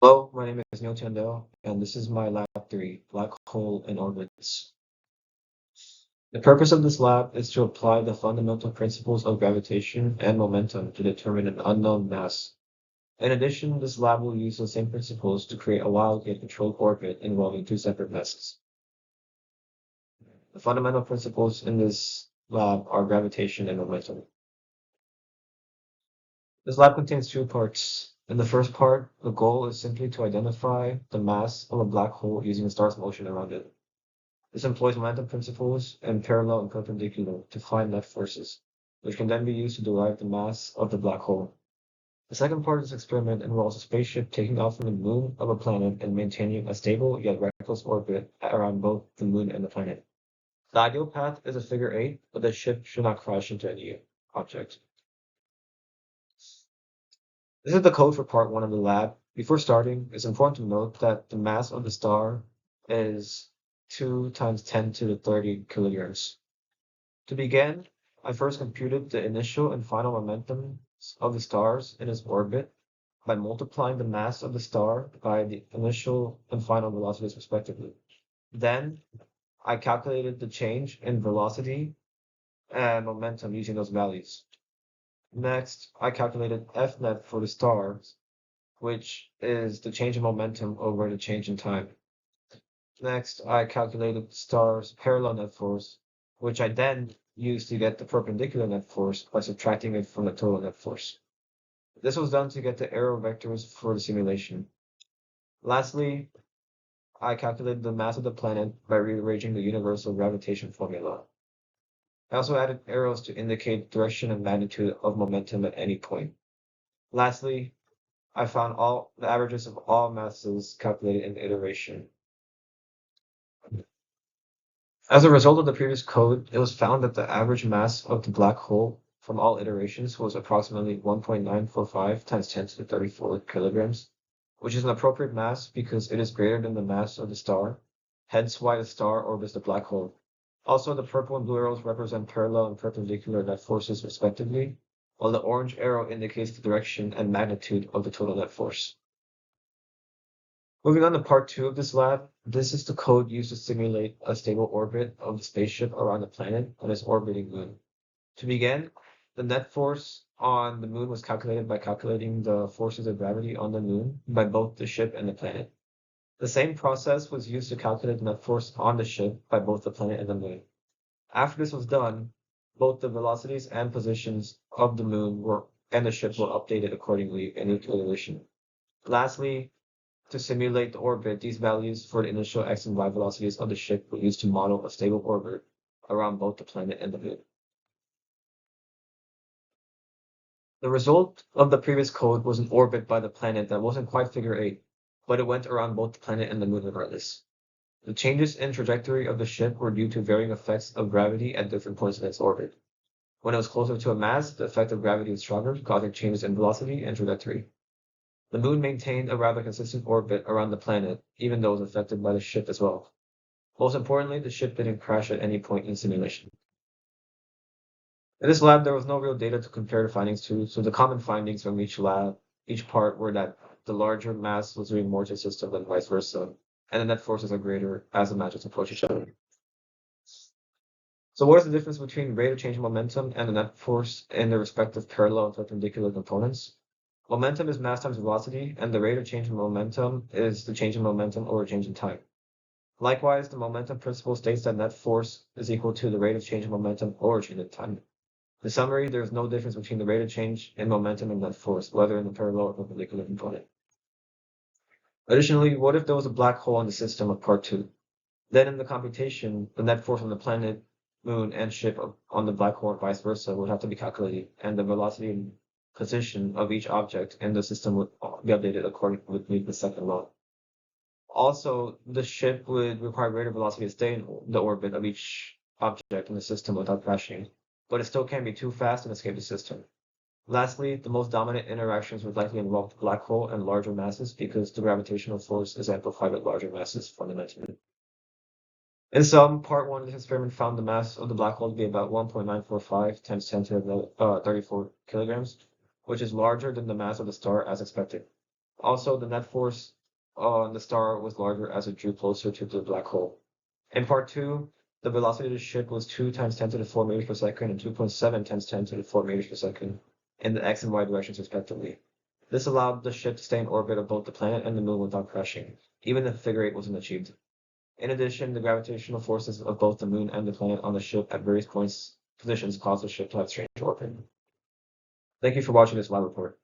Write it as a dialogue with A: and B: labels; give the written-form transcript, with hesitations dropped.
A: Hello, my name is Neil Tandell, and this is my Lab 3, Black Hole and Orbits. The purpose of this lab is to apply the fundamental principles of gravitation and momentum to determine an unknown mass. In addition, this lab will use the same principles to create a wildly controlled orbit involving two separate masses. The fundamental principles in this lab are gravitation and momentum. This lab contains two parts. In the first part, the goal is simply to identify the mass of a black hole using a star's motion around it. This employs momentum principles and parallel and perpendicular to find net forces, which can then be used to derive the mass of the black hole. The second part of this experiment involves a spaceship taking off from the moon of a planet and maintaining a stable yet reckless orbit around both the moon and the planet. The ideal path is a figure 8, but the ship should not crash into any object. This is the code for part 1 of the lab. Before starting, it's important to note that the mass of the star is 2 times 10 to the 30 kilograms. To begin, I first computed the initial and final momentum of the stars in its orbit by multiplying the mass of the star by the initial and final velocities respectively. Then I calculated the change in velocity and momentum using those values. Next, I calculated F net for the stars, which is the change in momentum over the change in time. Next, I calculated the star's parallel net force, which I then used to get the perpendicular net force by subtracting it from the total net force. This was done to get the arrow vectors for the simulation. Lastly, I calculated the mass of the planet by rearranging the universal gravitation formula. I also added arrows to indicate direction and magnitude of momentum at any point. Lastly, I found all the averages of all masses calculated in the iteration. As a result of the previous code, it was found that the average mass of the black hole from all iterations was approximately 1.945 times 10 to the 34 kilograms, which is an appropriate mass because it is greater than the mass of the star, hence why the star orbits the black hole. Also, the purple and blue arrows represent parallel and perpendicular net forces respectively, while the orange arrow indicates the direction and magnitude of the total net force. Moving on to part 2 of this lab, this is the code used to simulate a stable orbit of the spaceship around the planet on its orbiting moon. To begin, the net force on the moon was calculated by calculating the forces of gravity on the moon by both the ship and the planet. The same process was used to calculate the net force on the ship by both the planet and the moon. After this was done, both the velocities and positions of the moon and the ship were updated accordingly in each iteration. Lastly, to simulate the orbit, these values for the initial x and y velocities of the ship were used to model a stable orbit around both the planet and the moon. The result of the previous code was an orbit by the planet that wasn't quite figure 8, but it went around both the planet and the moon regardless. The changes in trajectory of the ship were due to varying effects of gravity at different points in its orbit. When it was closer to a mass, the effect of gravity was stronger, causing changes in velocity and trajectory. The moon maintained a rather consistent orbit around the planet, even though it was affected by the ship as well. Most importantly, the ship didn't crash at any point in simulation. In this lab, there was no real data to compare the findings to, so the common findings from each part were that the larger mass was doing more to the system than vice versa, and the net forces are greater as the matches approach each other. So what is the difference between rate of change in momentum and the net force in their respective parallel and perpendicular components? Momentum is mass times velocity, and the rate of change in momentum is the change in momentum over change in time. Likewise, the momentum principle states that net force is equal to the rate of change in momentum over change in time. In summary, there is no difference between the rate of change in momentum and net force, whether in the parallel or perpendicular component. Additionally, what if there was a black hole in the system of part 2? Then in the computation, the net force on the planet, moon, and ship on the black hole and vice versa would have to be calculated, and the velocity and position of each object in the system would be updated according with Newton's second law. Also, the ship would require greater velocity to stay in the orbit of each object in the system without crashing, but it still can't be too fast and escape the system. Lastly, the most dominant interactions would likely involve the black hole and larger masses because the gravitational force is amplified with larger masses fundamentally. In sum, part 1 of this experiment found the mass of the black hole to be about 1.945 times 10 to the 34 kilograms, which is larger than the mass of the star as expected. Also, the net force on the star was larger as it drew closer to the black hole. In part 2, the velocity of the ship was 2 times 10 to the 4 meters per second and 2.7 times 10 to the 4 meters per second in the x and y directions respectively. This allowed the ship to stay in orbit of both the planet and the moon without crashing, even if figure 8 wasn't achieved. In addition, the gravitational forces of both the moon and the planet on the ship at various positions caused the ship to have strange orbit. Thank you for watching this live report.